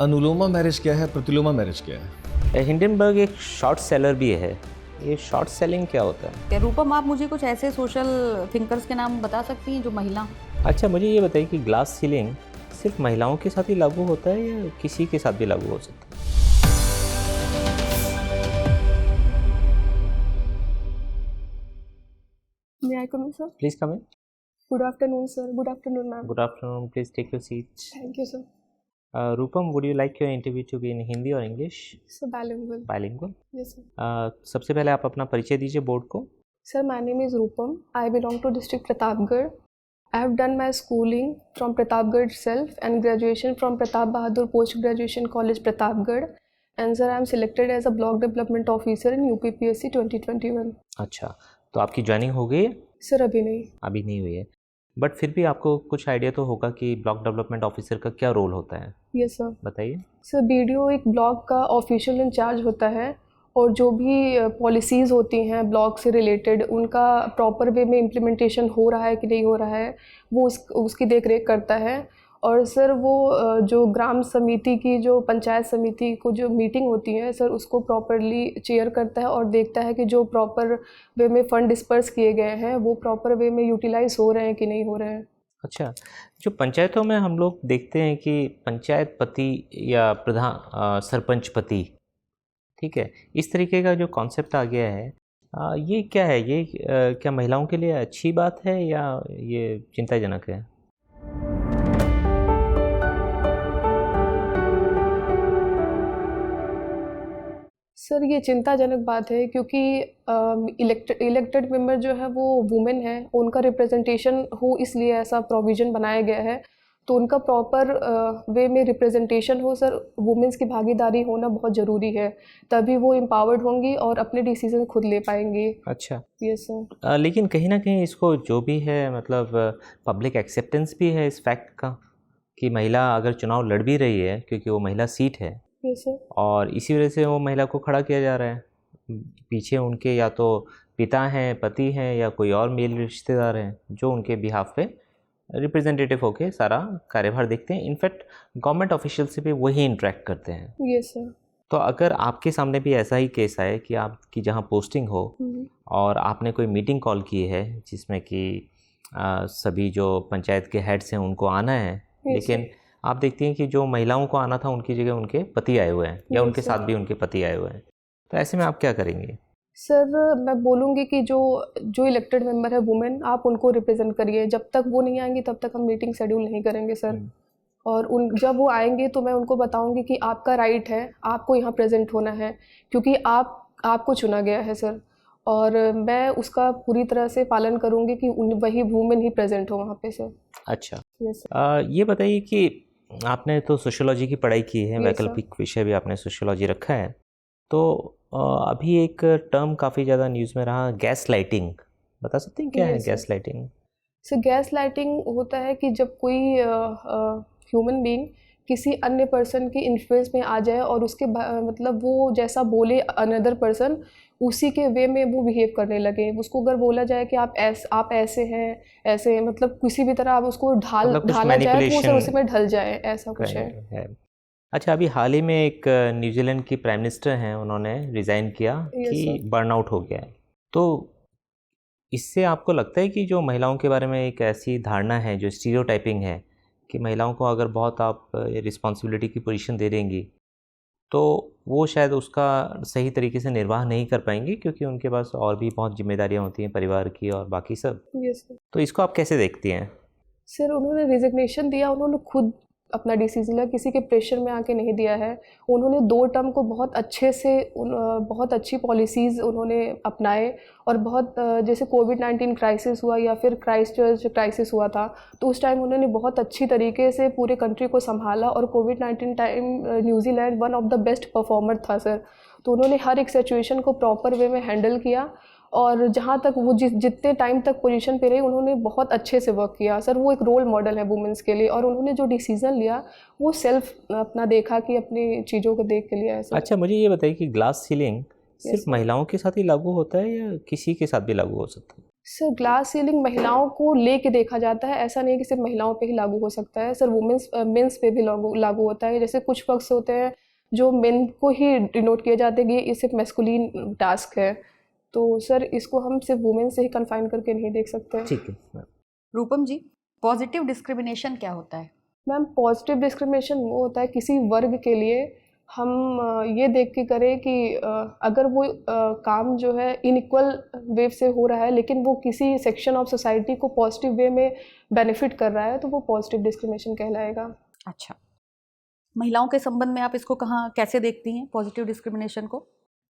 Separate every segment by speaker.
Speaker 1: अनुलोमा marriage क्या है, प्रतिलोमा marriage क्या है?
Speaker 2: हिंडनबर्ग एक शॉर्ट सेलर भी है। ये शॉर्ट सेलिंग क्या होता है?
Speaker 3: क्या रूपम, आप मुझे कुछ ऐसे सोशल थिंकर्स के नाम बता सकती हैं जो महिला।
Speaker 2: अच्छा, मुझे ये बताइए कि ग्लास सीलिंग सिर्फ महिलाओं के साथ ही लागू होता है या किसी के साथ भी लागू हो सकता है?
Speaker 4: May I come in, sir?
Speaker 2: Please come in.
Speaker 4: Good afternoon, sir. Good afternoon, ma'am.
Speaker 2: Good afternoon, please take your seats.
Speaker 4: Thank you, sir.
Speaker 2: Rupam, would you like your interview to be in Hindi और English?
Speaker 4: So bilingual.
Speaker 2: Bilingual.
Speaker 4: Yes, sir.
Speaker 2: सबसे पहले आप अपना परिचय दीजिए board को।
Speaker 4: Sir, my name is Rupam. I belong to district Pratapgarh. I have done my schooling from Pratapgarh itself and graduation from Pratap Bahadur Post Graduation College, Pratapgarh. And sir, I am selected as a block development officer in UPPSC 2021.
Speaker 2: अच्छा, तो आपकी joining हो गई है?
Speaker 4: Sir, अभी नहीं.
Speaker 2: अभी नहीं हुई है, बट फिर भी आपको कुछ आइडिया तो होगा कि ब्लॉक डेवलपमेंट ऑफिसर का क्या रोल होता है।
Speaker 4: Yes, sir.
Speaker 2: बताइए।
Speaker 4: सर, BDO एक ब्लॉक का ऑफिशियल इंचार्ज होता है और जो भी पॉलिसीज़ होती हैं ब्लॉक से रिलेटेड उनका प्रॉपर वे में इम्प्लीमेंटेशन हो रहा है कि नहीं हो रहा है वो उसकी देख रेख करता है। और सर वो जो ग्राम समिति की जो पंचायत समिति को जो मीटिंग होती है सर उसको प्रॉपरली चेयर करता है और देखता है कि जो प्रॉपर वे में फ़ंड डिस्पर्स किए गए हैं वो प्रॉपर वे में यूटिलाइज़ हो रहे हैं कि नहीं हो रहे हैं।
Speaker 2: अच्छा, जो पंचायतों में हम लोग देखते हैं कि पंचायत पति या प्रधान सरपंच पति, ठीक है, इस तरीके का जो कॉन्सेप्ट आ गया है, ये क्या है? ये क्या महिलाओं के लिए अच्छी बात है या ये चिंताजनक है?
Speaker 4: सर, ये चिंताजनक बात है क्योंकि इलेक्टेड मेंबर जो है वो वुमेन है, उनका रिप्रेजेंटेशन हो इसलिए ऐसा प्रोविज़न बनाया गया है। तो उनका प्रॉपर वे में रिप्रेजेंटेशन हो सर, वुमेन्स की भागीदारी होना बहुत ज़रूरी है, तभी वो एम्पावर्ड होंगी और अपने डिसीजन खुद ले पाएंगी।
Speaker 2: अच्छा।
Speaker 4: Yes sir.
Speaker 2: लेकिन कहीं ना कहीं इसको जो भी है मतलब पब्लिक एक्सेप्टेंस भी है इस फैक्ट का कि महिला अगर चुनाव लड़ भी रही है क्योंकि वो महिला सीट है
Speaker 4: यस सर।
Speaker 2: और इसी वजह से वो महिला को खड़ा किया जा रहा है। पीछे उनके या तो पिता हैं, पति हैं या कोई और मेल रिश्तेदार हैं जो उनके बिहाफ पे रिप्रेजेंटेटिव होके सारा कार्यभार देखते हैं। इनफैक्ट गवर्नमेंट ऑफिशियल से भी वही इंटरेक्ट करते हैं।
Speaker 4: Yes sir.
Speaker 2: तो अगर आपके सामने भी ऐसा ही केस आए कि आपकी जहाँ पोस्टिंग हो और आपने कोई मीटिंग कॉल की है जिसमें कि सभी जो पंचायत के हेड्स हैं उनको आना है, लेकिन आप देखती हैं कि जो महिलाओं को आना था उनकी जगह उनके पति आए हुए हैं या उनके साथ भी उनके पति आए हुए हैं, तो ऐसे में आप क्या करेंगे?
Speaker 4: सर, मैं बोलूँगी कि जो इलेक्टेड मेंबर है वुमेन, आप उनको रिप्रेजेंट करिए। जब तक वो नहीं आएंगी तब तक हम मीटिंग शेड्यूल नहीं करेंगे सर। और जब वो आएंगे तो मैं उनको बताऊंगी कि आपका राइट है, आपको यहाँ प्रेजेंट होना है क्योंकि आपको चुना गया है सर। और मैं उसका पूरी तरह से पालन करूँगी कि वही वुमेन ही प्रेजेंट हो वहाँ पे सर।
Speaker 2: अच्छा।
Speaker 4: Yes sir.
Speaker 2: ये बताइए कि आपने तो सोशियोलॉजी की पढ़ाई की है,
Speaker 4: Yes,
Speaker 2: वैकल्पिक विषय भी आपने सोशियोलॉजी रखा है, तो अभी एक टर्म काफ़ी ज़्यादा न्यूज़ में रहा, गैस लाइटिंग। बता सकते हैं क्या है
Speaker 4: Yes,
Speaker 2: gas lighting?
Speaker 4: Sir, gas lighting होता है कि जब कोई ह्यूमन बीइंग किसी अन्य पर्सन की इन्फ्लुएंस में आ जाए और उसके मतलब वो जैसा बोले अनदर पर्सन उसी के वे में वो बिहेव करने लगे। उसको अगर बोला जाए कि आप ऐसे हैं, मतलब किसी भी तरह आप उसको
Speaker 2: मतलब कुछ
Speaker 4: ढाला जाए तो वो सर
Speaker 2: manipulation
Speaker 4: उसी में ढल जाए, ऐसा कुछ है।
Speaker 2: अच्छा, अभी हाल ही में एक न्यूजीलैंड की प्राइम मिनिस्टर हैं, उन्होंने रिज़ाइन किया
Speaker 4: Yes,
Speaker 2: कि
Speaker 4: sir.
Speaker 2: बर्नआउट हो गया है। तो इससे आपको लगता है कि जो महिलाओं के बारे में एक ऐसी धारणा है, जो स्टीरियोटाइपिंग है कि महिलाओं को अगर बहुत आप रिस्पॉन्सिबिलिटी की पोजीशन दे देंगी तो वो शायद उसका सही तरीके से निर्वाह नहीं कर पाएंगी क्योंकि उनके पास और भी बहुत जिम्मेदारियां होती हैं परिवार की और बाकी सब।
Speaker 4: Yes, sir.
Speaker 2: तो इसको आप कैसे देखती हैं?
Speaker 4: सर, उन्होंने रिजिग्नेशन दिया, उन्होंने खुद अपना डिसीजन लिया, किसी के प्रेशर में आके नहीं दिया है। उन्होंने 2 टर्म को बहुत अच्छे से बहुत अच्छी पॉलिसीज़ उन्होंने अपनाए और बहुत जैसे कोविड-19 क्राइसिस हुआ या फिर क्राइस्टचर्च क्राइसिस हुआ था तो उस टाइम उन्होंने बहुत अच्छी तरीके से पूरे कंट्री को संभाला और कोविड-19 time New Zealand one of the best performer था सर। तो उन्होंने हर एक सिचुएशन को प्रॉपर वे में हैंडल किया और जहाँ तक वो जितने टाइम तक पोजीशन पे रहे उन्होंने बहुत अच्छे से वर्क किया सर। वो एक रोल मॉडल है वुमेन्स के लिए और उन्होंने जो डिसीज़न लिया वो सेल्फ अपना देखा कि अपनी चीज़ों को देख के लिया है सर।
Speaker 2: अच्छा, मुझे ये बताइए कि ग्लास सीलिंग सिर्फ
Speaker 4: sir.
Speaker 2: महिलाओं के साथ ही लागू होता है या किसी के साथ भी लागू हो सकता है?
Speaker 4: सर ग्लास सीलिंग महिलाओं को लेके देखा जाता है, ऐसा नहीं है कि सिर्फ महिलाओं पे ही लागू हो सकता है सर, वुमेंस मेंस पे भी लागू होता है। जैसे कुछ पक्ष होते हैं जो मेन को ही डिनोट किया जाता है कि ये सिर्फ मैस्कुलिन टास्क है, तो सर इसको हम सिर्फ वुमेन से ही कन्फाइन करके नहीं देख सकते।
Speaker 2: ठीक है।
Speaker 3: रूपम जी, पॉजिटिव डिस्क्रिमिनेशन क्या होता है?
Speaker 4: मैम पॉजिटिव डिस्क्रिमिनेशन वो होता है किसी वर्ग के लिए हम ये देख के करें कि अगर वो काम जो है इनइक्वल वे से हो रहा है लेकिन वो किसी सेक्शन ऑफ सोसाइटी को पॉजिटिव वे में बेनिफिट कर रहा है तो वो पॉजिटिव डिस्क्रिमिनेशन कहलाएगा।
Speaker 3: अच्छा, महिलाओं के संबंध में आप इसको कहाँ कैसे देखती हैं पॉजिटिव डिस्क्रिमिनेशन को?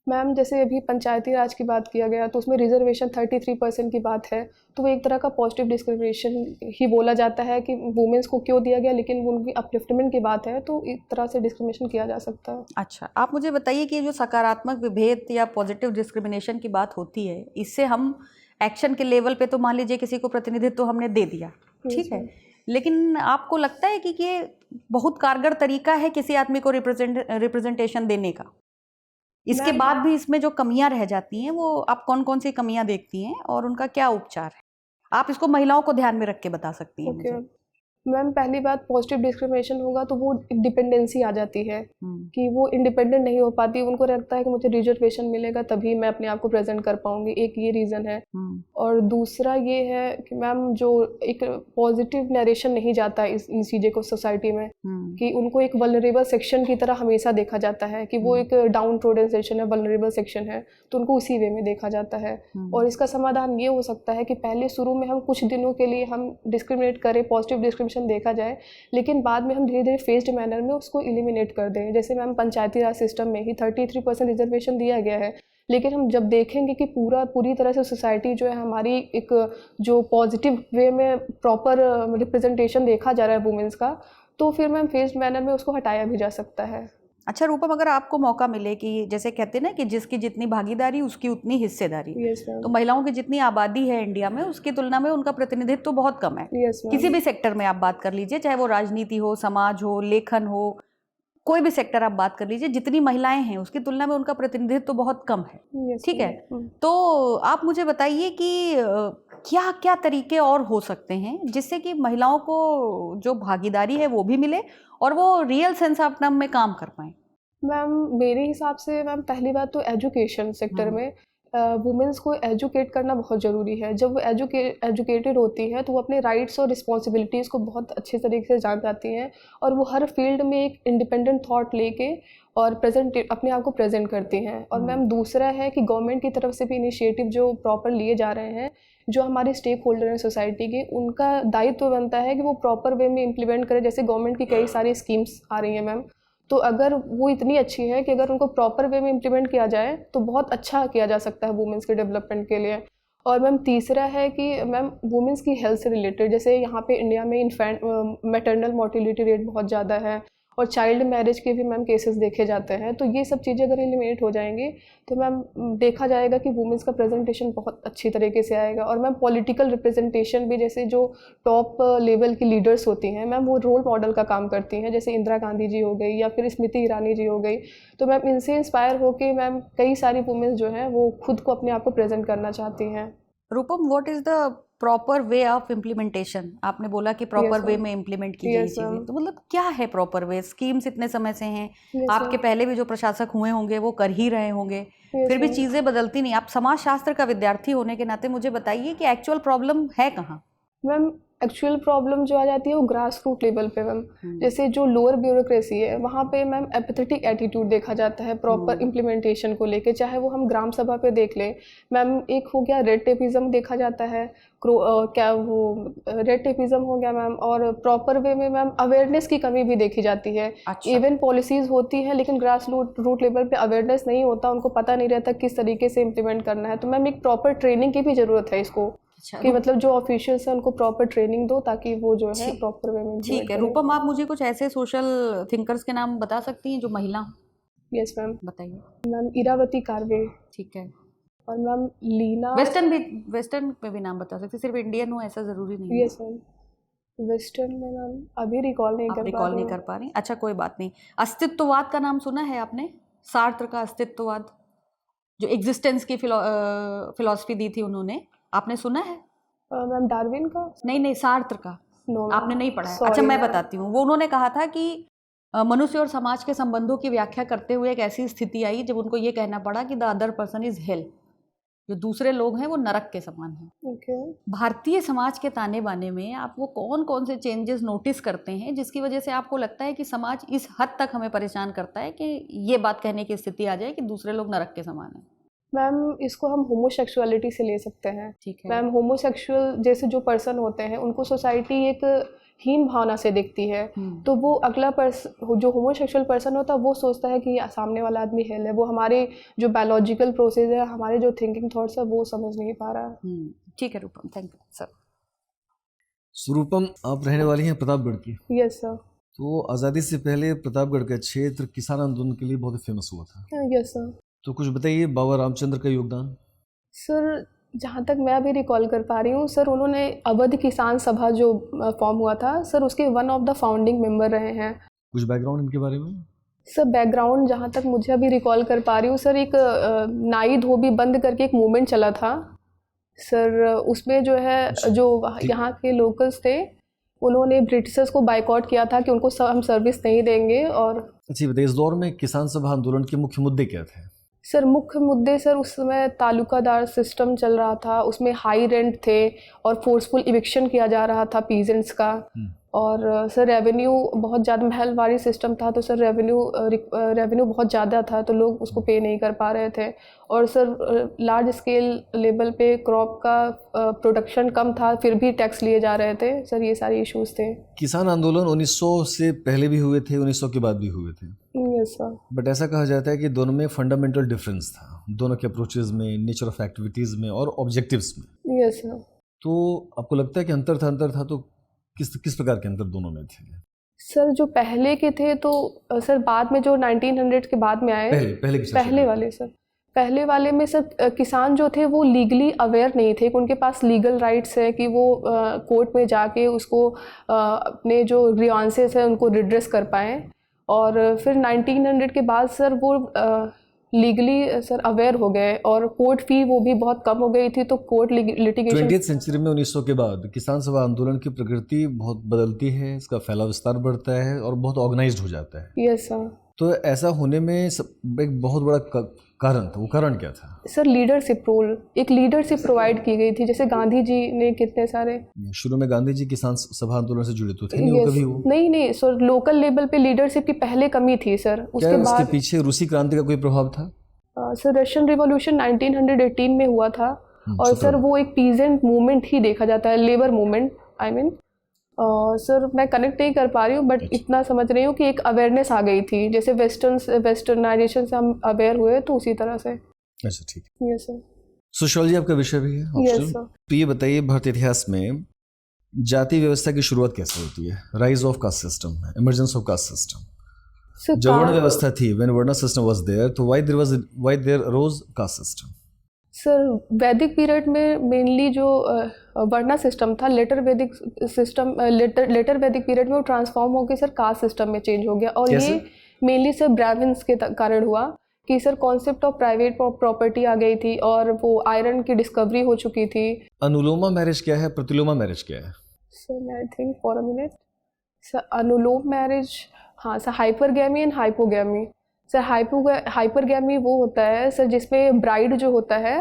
Speaker 4: मैम जैसे अभी पंचायती राज की बात किया गया तो उसमें रिजर्वेशन 33% की बात है, तो वो एक तरह का पॉजिटिव डिस्क्रिमिनेशन ही बोला जाता है कि वुमेन्स को क्यों दिया गया, लेकिन वो उनकी अपलिफ्टमेंट की बात है तो एक तरह से डिस्क्रिमिनेशन किया जा सकता है।
Speaker 3: अच्छा, आप मुझे बताइए कि जो सकारात्मक विभेद या पॉजिटिव डिस्क्रिमिनेशन की बात होती है, इससे हम एक्शन के लेवल पे तो मान लीजिए किसी को प्रतिनिधित्व तो हमने दे दिया, ठीक है, लेकिन आपको लगता है कि ये बहुत कारगर तरीका है किसी आदमी को रिप्रेजेंटेशन देने का? इसके बाद भी इसमें जो कमियां रह जाती हैं वो आप कौन कौन सी कमियां देखती हैं और उनका क्या उपचार है? आप इसको महिलाओं को ध्यान में रख के बता सकती हैं मुझे।
Speaker 4: मैम पहली बात पॉजिटिव डिस्क्रिमिनेशन होगा तो वो डिपेंडेंसी आ जाती है कि वो इंडिपेंडेंट नहीं हो पाती, उनको लगता है कि मुझे रिजर्वेशन मिलेगा तभी मैं अपने आप को प्रेजेंट कर पाऊंगी, एक ये रीज़न है। और दूसरा ये है कि मैम जो एक पॉजिटिव नरेशन नहीं जाता इस चीज़ें को सोसाइटी में, कि उनको एक वल्नरेबल सेक्शन की तरह हमेशा देखा जाता है कि वो एक डाउन ट्रोडन सेक्शन है, वल्नरेबल सेक्शन है, तो उनको उसी वे में देखा जाता है। और इसका समाधान ये हो सकता है कि पहले शुरू में हम कुछ दिनों के लिए हम डिस्क्रिमिनेट करें, पॉजिटिव डिस्क्रिमिनेशन देखा जाए, लेकिन बाद में हम धीरे धीरे फेज्ड मैनर में उसको एलिमिनेट कर दें। जैसे मैम पंचायती राज सिस्टम में ही 33% रिजर्वेशन दिया गया है, लेकिन हम जब देखेंगे कि पूरी तरह से सोसाइटी जो है हमारी एक जो पॉजिटिव वे में प्रॉपर रिप्रेजेंटेशन देखा जा रहा है वुमेन्स का, तो फिर मैम फेज्ड मैनर में उसको हटाया भी जा सकता है।
Speaker 3: अच्छा रूपम, अगर आपको मौका मिले कि जैसे कहते हैं ना कि जिसकी जितनी भागीदारी उसकी उतनी हिस्सेदारी, तो महिलाओं की जितनी आबादी है इंडिया में उसकी तुलना में उनका प्रतिनिधित्व तो बहुत कम है। किसी भी सेक्टर में आप बात कर लीजिए, चाहे वो राजनीति हो, समाज हो, लेखन हो, कोई भी सेक्टर आप बात कर लीजिए, जितनी महिलाएं हैं उसकी तुलना में उनका प्रतिनिधित्व तो बहुत कम है, ठीक है। तो आप मुझे बताइए कि क्या क्या तरीके और हो सकते हैं जिससे कि महिलाओं को जो भागीदारी है वो भी मिले और वो रियल सेंस ऑफ टर्म में काम कर पाएँ?
Speaker 4: मैम मेरे हिसाब से मैम पहली बात तो एजुकेशन सेक्टर में वुमेन्स को एजुकेट करना बहुत ज़रूरी है। जब वो एजुकेटेड होती हैं तो वो अपने राइट्स और रिस्पॉन्सिबिलिटीज़ को बहुत अच्छे तरीके से जान पाती हैं और वो हर फील्ड में एक इंडिपेंडेंट थॉट लेके और अपने आप को प्रेजेंट करती हैं। और मैम दूसरा है कि गवर्नमेंट की तरफ से भी इनिशिएटिव जो प्रॉपर लिए जा रहे हैं, जो हमारे स्टेक होल्डर हैं सोसाइटी के, उनका दायित्व बनता है कि वो प्रॉपर वे में इम्प्लीमेंट करें। जैसे गवर्नमेंट की कई सारी स्कीम्स आ रही हैं मैम, तो अगर वो इतनी अच्छी है कि अगर उनको प्रॉपर वे में इम्प्लीमेंट किया जाए तो बहुत अच्छा किया जा सकता है वुमेन्स के डेवलपमेंट के लिए। और मैम तीसरा है कि मैम वुमेन्स की हेल्थ से रिलेटेड, जैसे यहाँ पे इंडिया में मैटरनल मोर्टिलिटी रेट बहुत ज़्यादा है और चाइल्ड मैरिज के भी मैम केसेस देखे जाते हैं, तो ये सब चीज़ें अगर एलिमिनेट हो जाएंगी तो मैम देखा जाएगा कि वुमेन्स का प्रेजेंटेशन बहुत अच्छी तरीके से आएगा। और मैम पॉलिटिकल रिप्रेजेंटेशन भी, जैसे जो टॉप लेवल की लीडर्स होती हैं मैम, वो रोल मॉडल का काम करती हैं, जैसे इंदिरा गांधी जी हो गई या फिर स्मृति ईरानी जी हो गई, तो मैम इनसे इंस्पायर होकर मैम कई सारी वुमेन्स जो हैं वो खुद को अपने आप को प्रेजेंट करना चाहती हैं।
Speaker 3: Rupam, what is the proper way of implementation? आपने बोला कि प्रॉपर वे में इम्प्लीमेंट की गई चीज़ें, तो मतलब क्या है प्रॉपर वे? स्कीम्स इतने समय से हैं, आपके पहले भी जो प्रशासक हुए होंगे वो कर ही रहे होंगे, फिर भी चीज़ें बदलती नहीं। आप समाजशास्त्र का विद्यार्थी होने के नाते मुझे बताइए कि एक्चुअल प्रॉब्लम है कहाँ?
Speaker 4: मैम एक्चुअल प्रॉब्लम जो आ जाती है वो ग्रास रूट लेवल पे मैम, जैसे जो लोअर ब्यूरोक्रेसी है वहाँ पे मैम एपैथेटिक एटीट्यूड देखा जाता है प्रॉपर इम्प्लीमेंटेशन को लेके, चाहे वो हम ग्राम सभा पे देख लें मैम। एक हो गया रेड टेपिज्म देखा जाता है, क्या वो रेड टेपिज्म हो गया मैम, और प्रॉपर वे में मैम अवेयरनेस की कमी भी देखी जाती है। इवन पॉलिसीज़ होती हैं लेकिन ग्रास रूट लेवल पे अवेयरनेस नहीं होता, उनको पता नहीं रहता किस तरीके से इम्प्लीमेंट करना है, तो मैम एक प्रॉपर ट्रेनिंग की भी ज़रूरत है इसको, कि मतलब जो ऑफिशियल्स हैं उनको प्रॉपर ट्रेनिंग दो ताकि वो जो है प्रॉपर वे में।
Speaker 3: ठीक है रूपम, आप मुझे कुछ ऐसे सोशल थिंकर्स के नाम बता सकती हैं जो महिला?
Speaker 4: यस मैम,
Speaker 3: बताइए।
Speaker 4: मैम इरावती कार्वे,
Speaker 3: ठीक है,
Speaker 4: और मैम लीना।
Speaker 3: वेस्टर्न में भी नाम बता सकते, सिर्फ इंडियन हो ऐसा जरूरी नहीं।
Speaker 4: यस मैम, वेस्टर्न में मैम अभी रिकॉल नहीं कर पा रही।
Speaker 3: अच्छा कोई बात नहीं। अस्तित्ववाद का नाम सुना है आपने? सार्त्र का अस्तित्ववाद, जो एग्जिस्टेंस की फिलॉसफी दी थी उन्होंने, आपने सुना है?
Speaker 4: मैम डार्विन का?
Speaker 3: नहीं, सार्त्र का
Speaker 4: नो
Speaker 3: आपने नहीं पढ़ा है?
Speaker 4: Sorry,
Speaker 3: अच्छा, मैं
Speaker 4: मैम।
Speaker 3: बताती हूँ। वो उन्होंने कहा था कि मनुष्य और समाज के संबंधों की व्याख्या करते हुए एक ऐसी स्थिति आई जब उनको ये कहना पड़ा कि the other person is hello, जो दूसरे लोग हैं वो नरक के समान हैं।
Speaker 4: ओके।
Speaker 3: भारतीय समाज के ताने बाने में आप वो कौन कौन से चेंजेस नोटिस करते हैं जिसकी वजह से आपको लगता है कि समाज इस हद तक हमें परेशान करता है कि ये बात कहने की स्थिति आ जाए कि दूसरे लोग नरक के समान हैं?
Speaker 4: मैम इसको हम होमोसेक्सुअलिटी से ले सकते हैं।
Speaker 3: ठीक है
Speaker 4: मैम होमोसेक्सुअल जैसे जो पर्सन होते हैं उनको सोसाइटी एक हीन भावना से देखती है, तो वो अगला जो होमोसेक्सुअल पर्सन होता है वो सोचता है कि सामने वाला आदमी हेल है। वो हमारे जो बायोलॉजिकल प्रोसेस है, हमारे जो थिंकिंग थॉट्स है वो समझ नहीं पा रहा है।
Speaker 3: ठीक है रूपम, थैंक यू सर।
Speaker 1: स्वरूपम, आप रहने वाली हैं प्रतापगढ़ की।
Speaker 4: Yes sir.
Speaker 1: तो आज़ादी से पहले प्रतापगढ़ का क्षेत्र किसान आंदोलन के लिए बहुत फेमस हुआ था।
Speaker 4: Yes sir.
Speaker 1: तो कुछ बताइए बाबा रामचंद्र का योगदान।
Speaker 4: सर जहाँ तक मैं अभी रिकॉल कर पा रही हूँ सर, उन्होंने अवध किसान सभा जो फॉर्म हुआ था सर, उसके one of the founding member रहे हैं।
Speaker 1: कुछ बैकग्राउंड इनके बारे में?
Speaker 4: सर बैकग्राउंड जहाँ तक मुझे अभी रिकॉल कर पा रही हूँ सर, एक नाई धोबी बंद करके एक मूवमेंट चला था सर। उसमें जो है जो यहाँ के लोकल्स थे उन्होंने ब्रिटिशर्स को बाइकआउट किया था कि उनको हम सर्विस नहीं देंगे। और
Speaker 1: अच्छी बताइए, इस दौर में किसान सभा आंदोलन के मुख्य मुद्दे क्या थे?
Speaker 4: सर मुख्य मुद्दे सर उस समय तालुकादार सिस्टम चल रहा था, उसमें हाई रेंट थे और फोर्सफुल इविक्शन किया जा रहा था पीजेंट्स का। और सर रेवेन्यू बहुत ज़्यादा, महलवारी सिस्टम था तो सर रेवेन्यू बहुत ज़्यादा था तो लोग उसको पे नहीं कर पा रहे थे। और सर लार्ज स्केल लेवल पे क्रॉप का प्रोडक्शन कम था फिर भी टैक्स लिए जा रहे थे सर, ये सारे इश्यूज थे।
Speaker 1: किसान आंदोलन 1900 से पहले भी हुए थे, 1900 के बाद भी हुए थे।
Speaker 4: Yes sir.
Speaker 1: बट ऐसा कहा जाता है कि दोनों में फंडामेंटल डिफरेंस था, दोनों के अप्रोचेज में, नेचर ऑफ एक्टिविटीज़ में और ऑब्जेक्टिव्स में।
Speaker 4: Yes sir.
Speaker 1: तो आपको लगता है कि अंतर था तो किस प्रकार के अंतर दोनों में थे?
Speaker 4: सर जो पहले के थे तो सर बाद में जो 1900 के बाद में आए, पहले वाले में सर किसान जो थे वो लीगली अवेयर नहीं थे कि उनके पास लीगल राइट्स है कि वो कोर्ट में जाके उसको अपने जो ग्रीवांसेस है उनको रिड्रेस कर पाएँ। और फिर 1900 के बाद सर वो लीगली सर अवेयर हो गए और कोर्ट फी वो भी बहुत कम हो गई थी, तो कोर्ट लिटिगेशन।
Speaker 1: 20th सेंचुरी में 1900 के बाद किसान सभा आंदोलन की प्रकृति बहुत बदलती है, इसका फैलाव विस्तार बढ़ता है और बहुत ऑर्गेनाइज्ड हो जाता है।
Speaker 4: Yes sir.
Speaker 1: तो ऐसा होने में एक बहुत बड़ा कारण था, वो कारण क्या था?
Speaker 4: सर लीडरशिप रोल, एक लीडरशिप प्रोवाइड की गई थी। जैसे गांधी जी ने कितने सारे,
Speaker 1: शुरू में गांधी जी किसान सभा आंदोलन से जुड़े तो थे नहीं वो कभी? वो
Speaker 4: नहीं सर, लोकल लेवल पे लीडरशिप की पहले कमी थी सर। उसके बाद
Speaker 1: उसके पीछे रूसी क्रांति का कोई प्रभाव था?
Speaker 4: सर रशियन रिवॉल्यूशन 1918 में हुआ था और सर वो एक पीजेंट मूवमेंट ही देखा जाता है, labour movement I mean. Sir मैं कनेक्ट नहीं कर पा रही हूँ बट इतना समझ रही हूँ कि एक अवेयरनेस आ गई थी, जैसे वेस्टर्नाइजेशन से हम अवेयर हुए तो उसी तरह से।
Speaker 1: अच्छा ठीक।
Speaker 4: Yes sir.
Speaker 1: सोशियोलॉजी आपका विषय भी है?
Speaker 4: Yes sir.
Speaker 1: तो ये बताइए भारतीय इतिहास में जाति व्यवस्था की शुरुआत कैसे होती है? Rise of caste system, emergence of caste system. जब वर्ण व्यवस्था थी, when varna system was there, तो why there arose caste system?
Speaker 4: Sir Vedic period में मेनली जो वर्णा सिस्टम था, लेटर वैदिक पीरियड में वो ट्रांसफॉर्म होकर सर कास्ट सिस्टम में चेंज हो गया। और ये मेनली सर ब्राह्मण्स के कारण हुआ कि sir concept of private property आ गई थी और वो आयरन की डिस्कवरी हो चुकी थी।
Speaker 1: अनुलोमा मैरिज क्या है, प्रतिलोमा मैरिज क्या है?
Speaker 4: Sir I think for a minute sir, anuloma marriage, हाँ sir, hypergamy and hypogamy. Sir hypergamy वो होता है सर जिसमें ब्राइड जो होता है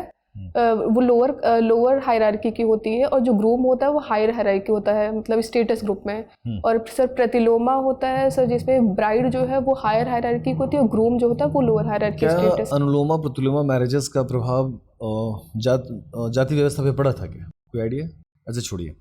Speaker 4: वो लोअर हायरार्की की होती है और जो ग्रूम होता है वो हायर हायरार्की होता है, मतलब स्टेटस ग्रुप में। और सर प्रतिलोमा होता है सर जिसमें ब्राइड जो है वो हायर हायरार्की की होती है और ग्रूम जो होता है वो लोअर हायरार्की स्टेटस।
Speaker 1: अनुलोमा प्रतिलोमा मैरिजेस का प्रभाव जाति व्यवस्था पे पड़ा था क्या? कोई आइडिया? अच्छा छोड़िए,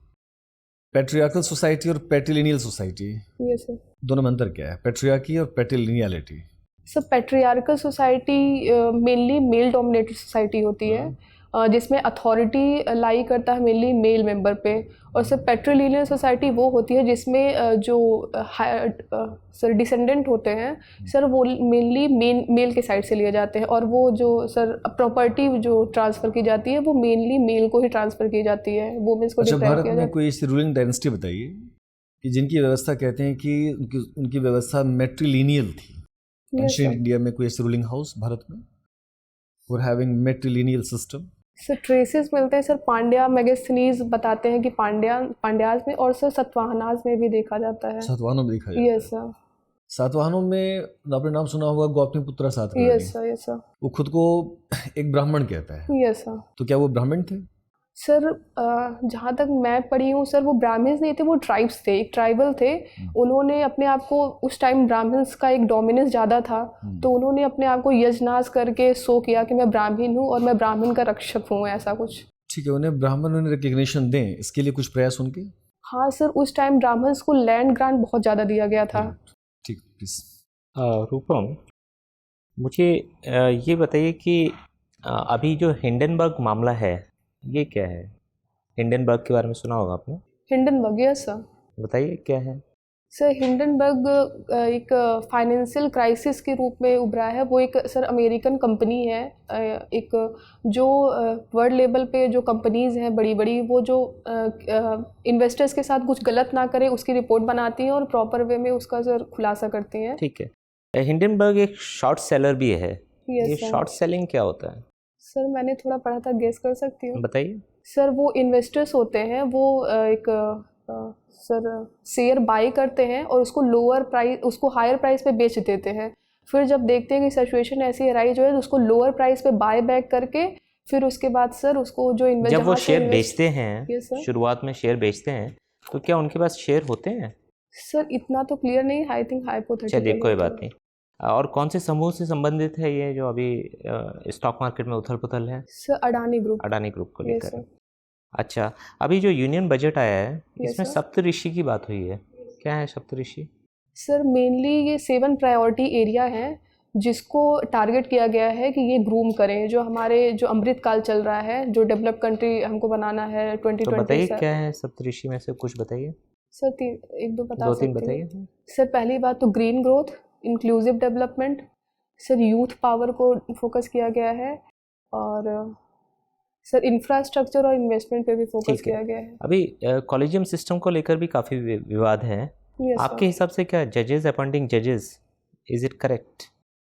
Speaker 1: पैट्रियार्कल सोसाइटी और पैट्रिलिनियल सोसाइटी,
Speaker 4: यस सर,
Speaker 1: दोनों में अंतर क्या है? पैट्रियार्की और patrilineality.
Speaker 4: Sir patriarchal society mainly male dominated society होती है जिसमें अथॉरिटी लाई करता है मेनली मेल मेंबर पे। और सर पैट्रिलिनियल सोसाइटी वो होती है जिसमें जो सर डिसेंडेंट होते हैं सर वो मेनली मेल के साइड से लिए जाते हैं और वो जो सर प्रॉपर्टी जो ट्रांसफ़र की जाती है वो मेनली मेल को ही ट्रांसफ़र की जाती है, वुमेन्स को डिप्राइव किया जाता है।
Speaker 1: भारत में कोई ऐसी रूलिंग डायनेस्टी बताइए कि जिनकी व्यवस्था कहते हैं कि उनकी व्यवस्था मैट्रिलिनियल थी। एंशिएंट इंडिया में कोई ऐसी रूलिंग हाउस भारत में for having matrilineal system?
Speaker 4: Sir traces मिलते हैं सर, पांड्या मेगास्थनीज बताते हैं कि पांड्याज में, और सर सतवाहनाज में भी देखा जाता है।
Speaker 1: सातवाहनों में देखा जाता है।
Speaker 4: Yes sir.
Speaker 1: सातवाहनों में आपने नाम सुना होगा Gautamiputra Satakarni.
Speaker 4: Yes sir, yes sir.
Speaker 1: वो खुद को एक ब्राह्मण कहता है।
Speaker 4: Yes sir.
Speaker 1: तो क्या वो ब्राह्मण थे?
Speaker 4: सर जहाँ तक मैं पढ़ी हूँ सर, वो ब्राह्मण्स नहीं थे, वो ट्राइब्स थे, एक ट्राइबल थे। उन्होंने अपने आप को, उस टाइम ब्राह्मण्स का एक डोमिनेंस ज़्यादा था, तो उन्होंने अपने आप को यजनास करके शो किया कि मैं ब्राह्मण हूँ और मैं ब्राह्मण का रक्षक हूँ, ऐसा कुछ।
Speaker 1: ठीक है, उन्हें ब्राह्मण उन्हें रिकग्निशन दें, इसके लिए कुछ प्रयास उनके?
Speaker 4: हाँ सर, उस टाइम ब्राह्मण्स को लैंड ग्रांट बहुत ज़्यादा दिया गया था।
Speaker 1: ठीक, प्लीज।
Speaker 2: रूपम, मुझे ये बताइए कि अभी जो हिंडनबर्ग मामला है ये क्या है? हिंडनबर्ग के बारे में सुना होगा आपने।
Speaker 4: Hindenburg, yes sir.
Speaker 2: बताइए क्या है।
Speaker 4: सर हिंडनबर्ग एक फाइनेंशियल क्राइसिस के रूप में उभरा है। वो एक सर अमेरिकन कंपनी है, एक जो वर्ल्ड लेवल पे जो कंपनीज़ हैं बड़ी बड़ी, वो जो इन्वेस्टर्स के साथ कुछ गलत ना करे उसकी रिपोर्ट बनाती हैं और प्रॉपर वे में उसका सर खुलासा करती हैं।
Speaker 2: ठीक है। हिंडनबर्ग एक शॉर्ट सेलर भी है।
Speaker 4: Yes,
Speaker 2: ये
Speaker 4: sir.
Speaker 2: शॉर्ट सेलिंग क्या होता है?
Speaker 4: सर मैंने थोड़ा पढ़ा था, गेस कर सकती हूँ?
Speaker 2: बताइए।
Speaker 4: सर वो इन्वेस्टर्स होते हैं, वो एक सर शेयर बाई करते हैं और उसको लोअर प्राइस, उसको हायर प्राइस पे बेच देते हैं। फिर जब देखते हैं कि सिचुएशन ऐसी राइज हो है तो उसको लोअर प्राइस पे बाय बैक करके फिर उसके बाद सर उसको जो
Speaker 2: जब वो शेयर बेचते हैं,
Speaker 4: Yes, sir.
Speaker 2: शुरुआत में शेयर बेचते हैं, तो क्या उनके पास शेयर होते हैं?
Speaker 4: सर इतना तो क्लियर नहीं, आई थिंक हाइपोथेटिकल।
Speaker 2: चलिए कोई बात नहीं। और कौन से समूह से संबंधित है ये जो अभी स्टॉक मार्केट में उथल पुथल है?
Speaker 4: Sir Adani group.
Speaker 2: Adani group को
Speaker 4: Yes,
Speaker 2: लेकर।
Speaker 4: sir.
Speaker 2: अच्छा, अभी जो यूनियन बजट आया है
Speaker 4: Yes,
Speaker 2: इसमें
Speaker 4: sir.
Speaker 2: सप्तऋषि की बात हुई है। क्या है सप्तऋषि?
Speaker 4: सर मेनली ये 7 प्रायोरिटी एरिया हैं जिसको टारगेट किया गया है कि ये ग्रूम करें, जो हमारे जो अमृत काल चल रहा है, जो डेवलप कंट्री हमको बनाना है 2020।
Speaker 2: तो बताइए क्या है सप्तऋषि में से कुछ बताइए।
Speaker 4: सर एक दो बता
Speaker 2: दो
Speaker 4: सकती
Speaker 2: तीन
Speaker 4: हूँ।
Speaker 2: बताइए।
Speaker 4: सर पहली बात तो green growth, inclusive development, sir youth power को फोकस किया गया है, और सर इंफ्रास्ट्रक्चर और इन्वेस्टमेंट पे भी फोकस किया गया है।
Speaker 2: अभी कॉलेजियम सिस्टम को लेकर भी काफ़ी विवाद है।
Speaker 4: Yes,
Speaker 2: आपके
Speaker 4: sir.
Speaker 2: हिसाब से क्या जजेस अपॉइंटिंग जजेस, इज इट करेक्ट?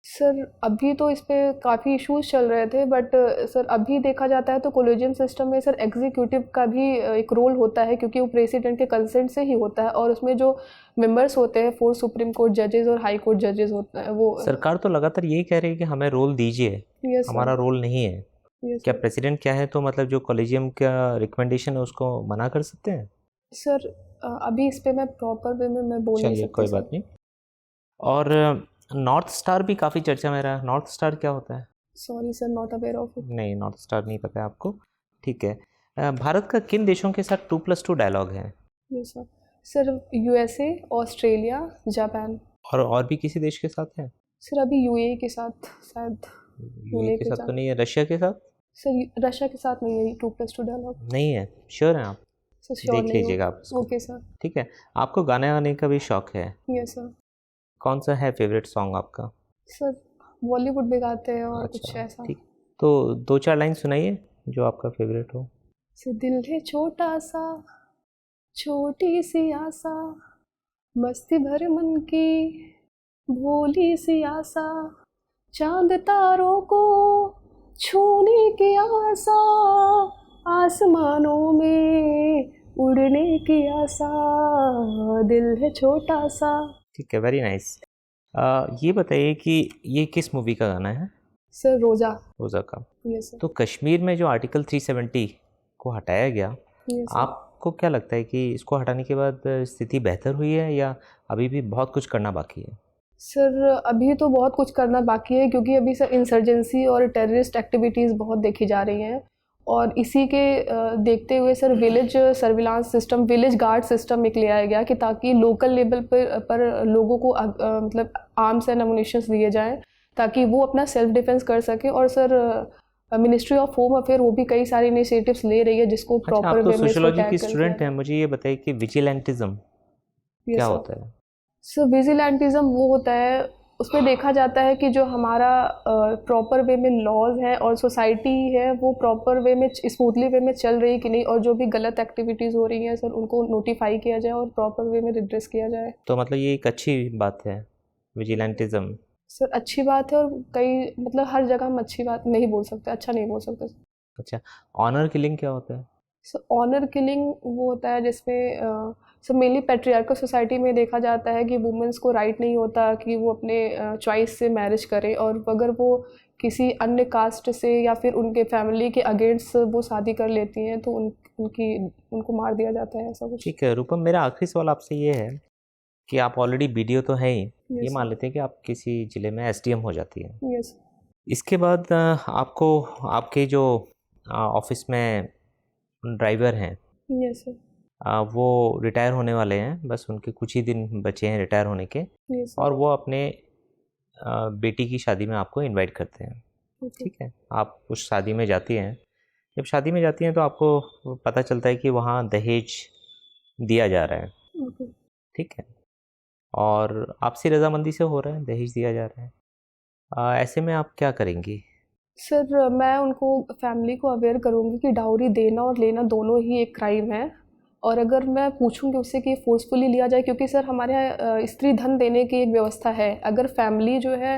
Speaker 4: सर अभी तो इस पे काफ़ी इश्यूज चल रहे थे, बट सर अभी देखा जाता है तो कॉलेजियम सिस्टम में सर एग्जीक्यूटिव का भी एक रोल होता है, क्योंकि वो प्रेसिडेंट के कंसेंट से ही होता है, और उसमें जो मेंबर्स होते हैं 4 सुप्रीम कोर्ट जजेस और हाई कोर्ट जजेस होते हैं। वो
Speaker 2: सरकार तो लगातार यही कह रही है कि हमें रोल दीजिए।
Speaker 4: Yes,
Speaker 2: हमारा रोल नहीं है।
Speaker 4: Yes,
Speaker 2: क्या प्रेसिडेंट क्या है तो मतलब जो कॉलेजियम का रिकमेंडेशन है उसको मना कर सकते हैं?
Speaker 4: सर अभी इस पे मैं प्रॉपर वे में मैं बोल नहीं
Speaker 2: चलिए
Speaker 4: सकती।
Speaker 2: कोई बात नहीं। और नॉर्थ स्टार भी काफ़ी चर्चा में रहा। नॉर्थ स्टार क्या होता है?
Speaker 4: Sorry sir, not aware of it.
Speaker 2: नहीं, नॉर्थ स्टार नहीं पता है आपको। ठीक है। भारत का किन देशों के साथ 2+2 डायलॉग है?
Speaker 4: Yes sir. Sir USA, Australia, Japan.
Speaker 2: और भी किसी देश के साथ है?
Speaker 4: सर अभी यूएई के साथ शायद।
Speaker 2: यूएई के साथ तो नहीं है। रशिया के साथ?
Speaker 4: सर रशिया के साथ नहीं है 2+2 डायलॉग।
Speaker 2: नहीं है? श्योर हैं आप?
Speaker 4: सर श्योर
Speaker 2: देख लीजिएगा आप उसको।
Speaker 4: Okay sir.
Speaker 2: ठीक है। आपको गाने गाने का भी शौक है?
Speaker 4: Yes sir.
Speaker 2: कौन सा है फेवरेट सॉन्ग आपका?
Speaker 4: सर बॉलीवुड भी गाते हैं और कुछ
Speaker 2: अच्छा,
Speaker 4: ऐसा।
Speaker 2: ठीक। तो 2-4 लाइन सुनाइए जो आपका फेवरेट हो।
Speaker 4: सर दिल है छोटा सा, छोटी सी आशा, मस्ती भर मन की भोली सी आशा, चांद तारों को छूने की आशा, आसमानों में उड़ने की आशा, दिल है छोटा सा।
Speaker 2: ठीक है, वेरी नाइस। ये बताइए कि ये किस मूवी का गाना है?
Speaker 4: सर रोजा।
Speaker 2: रोजा का।
Speaker 4: Yes sir.
Speaker 2: तो कश्मीर में जो आर्टिकल 370 को हटाया गया,
Speaker 4: यस सर।
Speaker 2: आपको क्या लगता है कि इसको हटाने के बाद स्थिति बेहतर हुई है या अभी भी बहुत कुछ करना बाकी है?
Speaker 4: सर अभी तो बहुत कुछ करना बाकी है, क्योंकि अभी सर इंसर्जेंसी और टेररिस्ट एक्टिविटीज़ बहुत देखी जा रही हैं, और इसी के देखते हुए sir village surveillance system, village guard system एक ले आया गया कि ताकि लोकल लेवल पर लोगों को मतलब आर्म्स एंड एमुनिशंस दिए जाएं ताकि वो अपना सेल्फ डिफेंस कर सके। और sir ministry of home affair वो भी कई सारे इनिशिएटिव्स ले रही है जिसको प्रॉपर वे में
Speaker 2: सोशियोलॉजी की स्टूडेंट है, मुझे ये बताइए कि विजिलेंटिज्म क्या होता है?
Speaker 4: सर विजिलेंटिज्म वो होता है, उसमें देखा जाता है कि जो हमारा प्रॉपर वे में लॉज हैं और सोसाइटी है वो प्रॉपर वे में स्मूथली वे में चल रही कि नहीं, और जो भी गलत एक्टिविटीज़ हो रही हैं सर उनको नोटिफाई किया जाए और प्रॉपर वे में रिड्रेस किया जाए।
Speaker 2: तो मतलब ये एक अच्छी बात है विजिलेंटिज्म?
Speaker 4: सर अच्छी बात है, और कई मतलब हर जगह हम अच्छी बात नहीं बोल सकते, अच्छा नहीं बोल सकते।
Speaker 2: अच्छा, ऑनर किलिंग क्या होता है?
Speaker 4: सो ऑनर किलिंग वो होता है जिसमें सो मेनली पैट्रियार्कल सोसाइटी में देखा जाता है कि वुमेंस को राइट नहीं होता कि वो अपने चॉइस से मैरिज करें, और अगर वो किसी अन्य कास्ट से या फिर उनके फैमिली के अगेंस्ट वो शादी कर लेती हैं तो उनको मार दिया जाता है, ऐसा कुछ।
Speaker 2: ठीक है रूपम, मेरा आखिरी सवाल आपसे ये है कि आप ऑलरेडी बीडीओ तो हैं ही, ये
Speaker 4: Yes,
Speaker 2: मान लेते हैं कि आप किसी ज़िले में एसडीएम हो जाती हैं,
Speaker 4: यस
Speaker 2: इसके बाद आपको आपके जो ऑफिस में ड्राइवर हैं
Speaker 4: यस सर
Speaker 2: वो रिटायर होने वाले हैं, बस उनके कुछ ही दिन बचे हैं रिटायर होने के,
Speaker 4: यस
Speaker 2: और वो अपने बेटी की शादी में आपको इनवाइट करते हैं।
Speaker 4: ओके
Speaker 2: ठीक है, आप उस शादी में जाती हैं, जब शादी में जाती हैं तो आपको पता चलता है कि वहाँ दहेज दिया जा रहा है।
Speaker 4: ओके
Speaker 2: ठीक है, और आपसी रजामंदी से हो रहा है, दहेज दिया जा रहा है, ऐसे में आप क्या करेंगी?
Speaker 4: सर मैं उनको फैमिली को अवेयर करूँगी कि डाउरी देना और लेना दोनों ही एक क्राइम है, और अगर मैं पूछूंगी उससे कि फोर्सफुली लिया जाए, क्योंकि सर हमारे यहाँ स्त्री धन देने की एक व्यवस्था है, अगर फैमिली जो है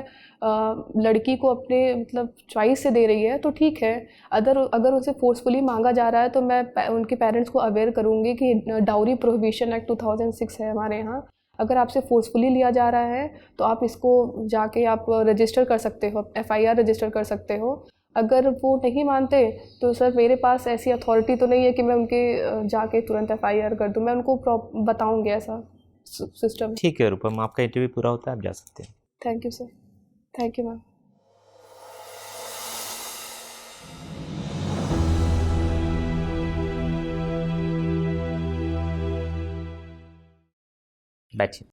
Speaker 4: लड़की को अपने मतलब चॉइस से दे रही है तो ठीक है, अगर उसे फोर्सफुली मांगा जा रहा है तो मैं उनके पेरेंट्स को अवेयर करूँगी कि डाउरी प्रोहिबिशन एक्ट 2006 है हमारे यहाँ, अगर आपसे फोर्सफुली लिया जा रहा है तो आप इसको जाके आप रजिस्टर कर सकते हो, FIR रजिस्टर कर सकते हो। अगर वो नहीं मानते तो सर मेरे पास ऐसी अथॉरिटी तो नहीं है कि मैं उनके जाके तुरंत FIR कर दूं, मैं उनको बताऊंगी ऐसा सिस्टम।
Speaker 2: ठीक है रूपम, आपका इंटरव्यू पूरा होता है, आप जा सकते हैं।
Speaker 4: Thank you sir, thank you ma'am.
Speaker 2: बैठिए।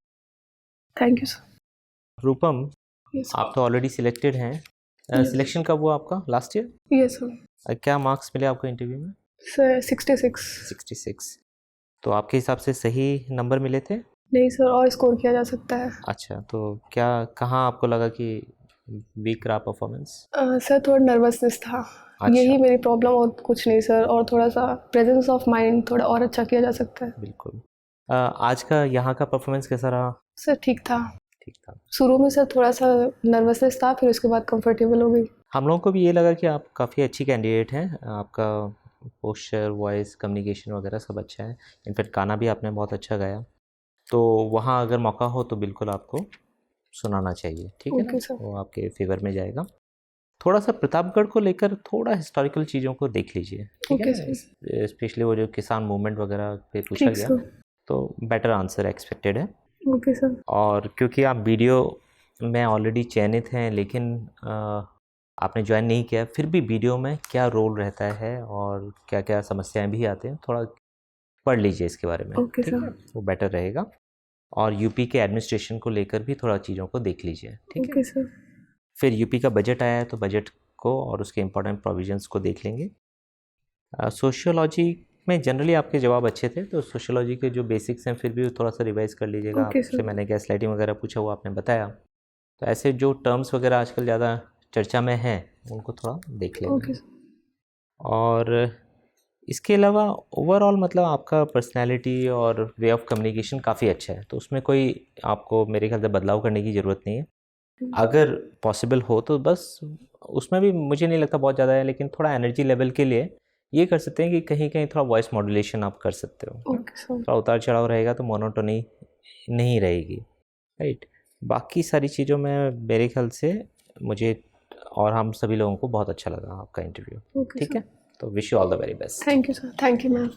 Speaker 4: Thank you sir.
Speaker 2: Rupam,
Speaker 4: yes
Speaker 2: आप तो ऑलरेडी सिलेक्टेड हैं, सिलेक्शन कब हुआ आपका? Last year?
Speaker 4: Yes sir.
Speaker 2: क्या मार्क्स मिले आपको इंटरव्यू में?
Speaker 4: सर 66।
Speaker 2: 66। तो आपके हिसाब से सही नंबर मिले थे?
Speaker 4: नहीं सर, और स्कोर किया जा सकता है।
Speaker 2: अच्छा, तो क्या कहाँ आपको लगा कि वीक रहा परफॉर्मेंस?
Speaker 4: सर थोड़ा नर्वसनेस था, यही मेरी प्रॉब्लम और कुछ नहीं सर, और थोड़ा सा प्रेजेंस ऑफ माइंड थोड़ा और अच्छा किया जा सकता है।
Speaker 2: बिल्कुल। आज का यहाँ का परफॉर्मेंस कैसा रहा?
Speaker 4: सर ठीक था,
Speaker 2: ठीक था।
Speaker 4: शुरू में सर थोड़ा सा नर्वसनेस था, फिर उसके बाद कंफर्टेबल हो गई।
Speaker 2: हम लोगों को भी ये लगा कि आप काफ़ी अच्छी कैंडिडेट हैं, आपका पोस्चर, वॉइस, कम्युनिकेशन वगैरह सब अच्छा है, इनफैक्ट गाना भी आपने बहुत अच्छा गाया, तो वहाँ अगर मौका हो तो बिल्कुल आपको सुनाना चाहिए। ठीक है
Speaker 4: ओके सर।
Speaker 2: ना, वो आपके फेवर में जाएगा। थोड़ा सा प्रतापगढ़ को लेकर थोड़ा हिस्टोरिकल चीज़ों को देख लीजिए, ठीक है
Speaker 4: ओके
Speaker 2: ना, स्पेशली वो जो किसान मूवमेंट वगैरह पे पूछा
Speaker 4: ठीक
Speaker 2: गया,
Speaker 4: सर।
Speaker 2: तो बेटर आंसर एक्सपेक्टेड है।
Speaker 4: Okay sir.
Speaker 2: और क्योंकि आप वीडियो में ऑलरेडी चयनित हैं, लेकिन आपने ज्वाइन नहीं किया, फिर भी वीडियो में क्या रोल रहता है और क्या क्या समस्याएं भी आते हैं, थोड़ा पढ़ लीजिए इसके बारे में।
Speaker 4: ओके
Speaker 2: ठीक
Speaker 4: सर।
Speaker 2: है, वो बेटर रहेगा। और यूपी के एडमिनिस्ट्रेशन को लेकर भी थोड़ा चीज़ों को देख लीजिए। ठीक है,
Speaker 4: ओके सर।
Speaker 2: फिर यूपी का बजट आया है तो बजट को और उसके इम्पोर्टेंट प्रोविजंस को देख लेंगे। सोशियोलॉजी में जनरली आपके जवाब अच्छे थे, तो सोशियोलॉजी के जो बेसिक्स हैं फिर भी थोड़ा सा रिवाइज कर लीजिएगा।
Speaker 4: ओके
Speaker 2: आपसे
Speaker 4: सर।
Speaker 2: मैंने गैस लाइटिंग वगैरह पूछा, वो आपने बताया, तो ऐसे जो टर्म्स वगैरह आजकल ज़्यादा चर्चा में हैं उनको थोड़ा देख लेंगे।
Speaker 4: Okay sir.
Speaker 2: और इसके अलावा ओवरऑल मतलब आपका पर्सनैलिटी और वे ऑफ कम्युनिकेशन काफ़ी अच्छा है, तो उसमें कोई आपको मेरे ख्याल से बदलाव करने की ज़रूरत नहीं है। अगर पॉसिबल हो तो बस उसमें भी मुझे नहीं लगता बहुत ज़्यादा है, लेकिन थोड़ा एनर्जी लेवल के लिए ये कर सकते हैं कि कहीं कहीं थोड़ा वॉइस मॉड्यूलेशन आप कर सकते हो।
Speaker 4: Okay sir.
Speaker 2: थोड़ा उतार चढ़ाव रहेगा तो मोनोटोनी नहीं रहेगी, राइट। बाकी सारी चीज़ों में मेरे ख्याल से मुझे और हम सभी लोगों को बहुत अच्छा लगा आपका इंटरव्यू।
Speaker 4: ओके
Speaker 2: ठीक
Speaker 4: सर।
Speaker 2: है, तो wish you all the very best.
Speaker 4: Thank you sir. Thank you ma'am.